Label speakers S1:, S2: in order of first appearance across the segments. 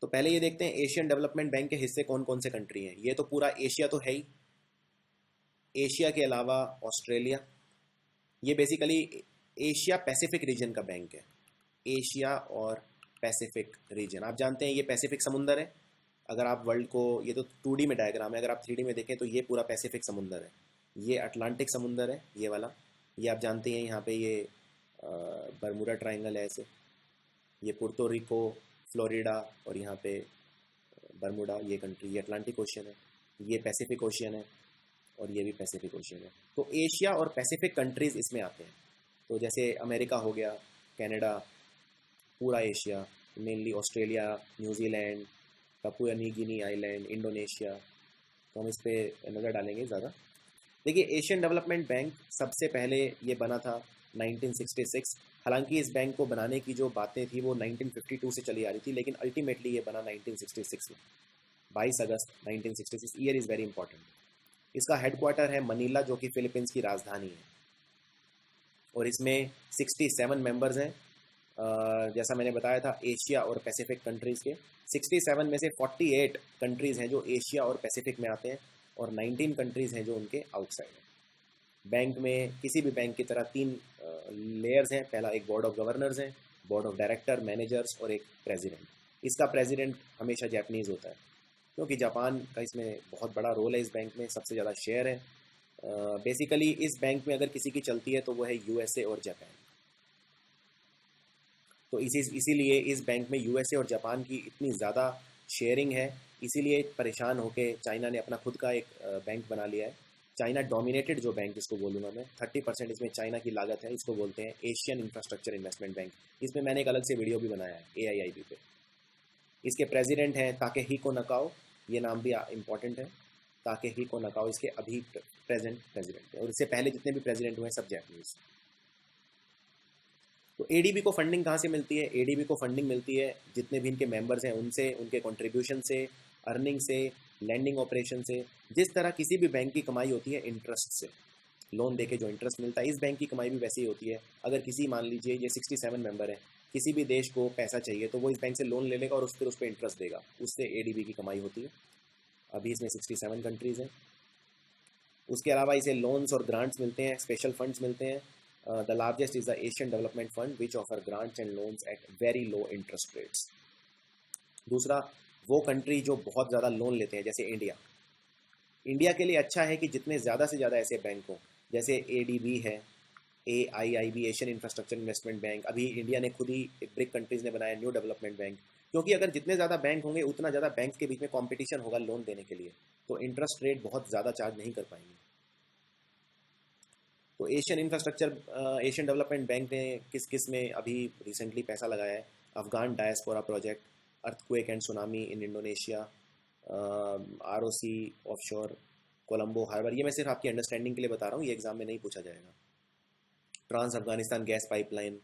S1: तो पहले ये देखते हैं एशियन डेवलपमेंट बैंक के हिस्से कौन कौन से कंट्री हैं। ये तो पूरा एशिया तो है ही, एशिया के अलावा ऑस्ट्रेलिया, ये बेसिकली एशिया पैसिफिक रीजन का बैंक है। एशिया और पैसिफिक रीजन, आप जानते हैं ये पैसिफिक समुंदर है। अगर आप वर्ल्ड को, ये तो 2D में डायग्राम है, अगर आप 3D में देखें तो ये पूरा पैसिफिक समुंदर है। ये अटलांटिक समुंदर है ये वाला, ये आप जानते हैं। यहाँ पे ये बरमूडा ट्रायंगल है ऐसे, ये पुर्तो रिको, फ्लोरिडा और यहाँ पे बरमूडा, ये कंट्री, ये अटलांटिक ओशियन है। ये पैसिफिक ओशियन है और ये भी पैसिफिक ओशियन है। तो एशिया और पैसिफिक कंट्रीज़ इसमें आते हैं। तो जैसे अमेरिका हो गया, कनाडा, पूरा Asia, mainly Australia, New Zealand, Papua New Guinea island, Indonesia. तो हम इस पर नज़र डालेंगे ज़्यादा। देखिए, एशियन डेवलपमेंट बैंक सबसे पहले ये बना था 1966। हालांकि इस बैंक को बनाने की जो बातें थी वो 1952 से चली आ रही थी, लेकिन अल्टीमेटली ये बना 1966 में, 22 अगस्त 1966। Year is very important. इसका हेडक्वार्टर है मनीला, जो कि फिलीपींस की राजधानी है, और इसमें 67 मेंबर्स हैं। जैसा मैंने बताया था, एशिया और पैसिफिक कंट्रीज़ के 67 में से 48 कंट्रीज़ हैं जो एशिया और पैसिफिक में आते हैं, और 19 कंट्रीज़ हैं जो उनके आउटसाइड हैं। बैंक में, किसी भी बैंक की तरह 3 लेयर्स हैं। पहला एक बोर्ड ऑफ गवर्नर्स हैं, बोर्ड ऑफ डायरेक्टर, मैनेजर्स और एक प्रेसिडेंट। इसका प्रेसिडेंट हमेशा जापानीज़ होता है, क्योंकि जापान का इसमें बहुत बड़ा रोल है। इस बैंक में सबसे ज़्यादा शेयर है। बेसिकली इस बैंक में अगर किसी की चलती है तो वो है यूएसए और जापान। तो इसीलिए इस बैंक में यूएसए और जापान की इतनी ज़्यादा शेयरिंग है। इसीलिए परेशान होकर चाइना ने अपना खुद का एक बैंक बना लिया है। चाइना डोमिनेटेड जो बैंक इसको बोलूँगा मैं, 30% इसमें चाइना की लागत है। इसको बोलते हैं एशियन इंफ्रास्ट्रक्चर इन्वेस्टमेंट बैंक। इसमें मैंने एक अलग से वीडियो भी बनाया है AIIB पे। इसके प्रेसिडेंट हैं ताकेहिको नकाओ, ये नाम भी इम्पॉर्टेंट है। ताकेहिको नकाओ इसके अभी प्रेजेंट प्रेसिडेंट है, और इससे पहले जितने भी प्रेसिडेंट हुए सब जैपनीज। तो ADB को फंडिंग कहाँ से मिलती है? ADB को फंडिंग मिलती है जितने भी इनके मेंबर्स हैं उनसे, उनके कंट्रीब्यूशन से, अर्निंग से, लैंडिंग ऑपरेशन से। जिस तरह किसी भी बैंक की कमाई होती है इंटरेस्ट से, लोन देके जो इंटरेस्ट मिलता है, इस बैंक की कमाई भी वैसे ही होती है। अगर किसी, मान लीजिए ये 67 मेंबर है, किसी भी देश को पैसा चाहिए तो वो इस बैंक से लोन ले लेगा और फिर उस पर इंटरेस्ट देगा, उससे ADB की कमाई होती है। अभी इसमें 67 कंट्रीज़ हैं। उसके अलावा इसे लोन्स और ग्रांट्स मिलते हैं, स्पेशल फंड्स मिलते हैं। The largest is the Asian development fund which offer grants and loans at very low interest rates. दूसरा, वो कंट्री जो बहुत ज़्यादा लोन लेते हैं, जैसे इंडिया। इंडिया के लिए अच्छा है कि जितने ज़्यादा से ज़्यादा ऐसे बैंक हों, जैसे ADB है, AIIB, Asian infrastructure investment bank. अभी इंडिया ने खुद ही, ब्रिक कंट्रीज़ ने बनाया न्यू डेवलपमेंट बैंक। क्योंकि अगर जितने ज़्यादा बैंक होंगे उतना ज़्यादा बैंक के बीच में कंपटीशन होगा लोन देने के लिए, तो इंटरेस्ट रेट बहुत ज़्यादा चार्ज नहीं कर पाएंगे। तो Asian infrastructure, Asian development bank ने किस किस में अभी रिसेंटली पैसा लगाया है? Afghan diaspora project, earthquake and tsunami in Indonesia, ROC offshore, Colombo harbour. ये मैं सिर्फ आपकी अंडरस्टैंडिंग के लिए बता रहा हूँ, ये एग्जाम में नहीं पूछा जाएगा। Trans Afghanistan gas pipeline.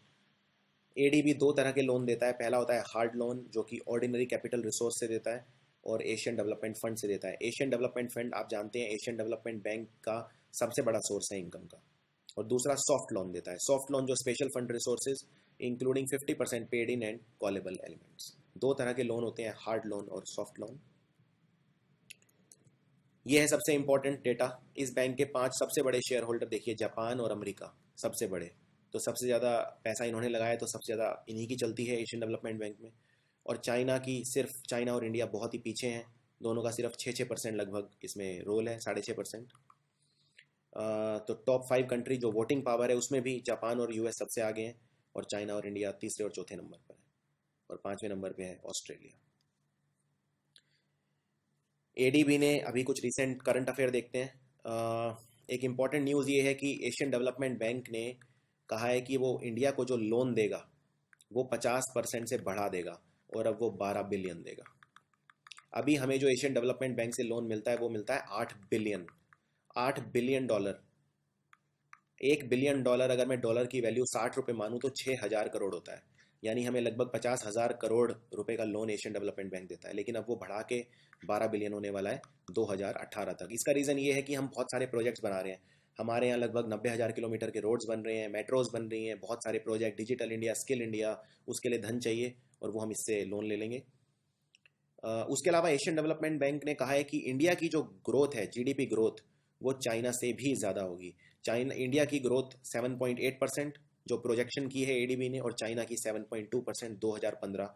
S1: ADB 2 तरह के लोन देता है। पहला होता है हार्ड लोन, जो कि ऑर्डिनरी कैपिटल रिसोर्स से देता है, और एशियन डेवलपमेंट फंड से देता है। एशियन डेवलपमेंट फंड, आप जानते हैं, एशियन डेवलपमेंट बैंक का सबसे बड़ा सोर्स है इनकम का। और दूसरा सॉफ्ट लोन देता है। सॉफ्ट लोन जो special fund resources including 50% paid in and callable elements. 2 तरह के लोन होते हैं, हार्ड लोन और सॉफ्ट लोन। ये है सबसे इंपॉर्टेंट डेटा। इस बैंक के 5 सबसे बड़े शेयर होल्डर देखिए, जापान और अमेरिका सबसे बड़े। तो सबसे ज़्यादा पैसा इन्होंने लगाया, तो सबसे ज़्यादा इन्हीं की चलती है एशियन डेवलपमेंट बैंक में। और चाइना की, सिर्फ चाइना और इंडिया बहुत ही पीछे हैं, दोनों का सिर्फ 6% लगभग इसमें रोल है, 6.5%। तो टॉप 5 कंट्री जो वोटिंग पावर है उसमें भी जापान और US सबसे आगे हैं, और चाइना और इंडिया तीसरे और चौथे नंबर पर है, और 5वें नंबर पे है ऑस्ट्रेलिया। ADB ने अभी कुछ रिसेंट करंट अफेयर देखते हैं। एक इम्पॉर्टेंट न्यूज़ ये है कि एशियन डेवलपमेंट बैंक ने कहा है कि वो इंडिया को जो लोन देगा वो 50% से बढ़ा देगा, और अब वो 12 बिलियन देगा। अभी हमें जो एशियन डेवलपमेंट बैंक से लोन मिलता है वो मिलता है 8 बिलियन, $8 बिलियन। $1 बिलियन, अगर मैं डॉलर की वैल्यू 60 रुपये मानूँ तो 6,000 करोड़ होता है। यानी हमें लगभग 50,000 करोड़ रुपए का लोन एशियन डेवलपमेंट बैंक देता है, लेकिन अब वो बढ़ा के 12 बिलियन होने वाला है 2018 तक। इसका रीज़न ये है कि हम बहुत सारे प्रोजेक्ट्स बना रहे हैं। हमारे यहाँ लगभग 90,000 किलोमीटर के रोड्स बन रहे हैं, मेट्रोज बन रही हैं, बहुत सारे project, digital India, skill India, उसके लिए धन चाहिए, और वो हम इससे लोन ले लेंगे। उसके अलावा एशियन डेवलपमेंट बैंक ने कहा है कि इंडिया की जो ग्रोथ है, जीडीपी ग्रोथ, वो चाइना से भी ज़्यादा होगी। चाइना इंडिया की ग्रोथ 7.8% जो प्रोजेक्शन की है एडीबी ने, और चाइना की 7.2% 2015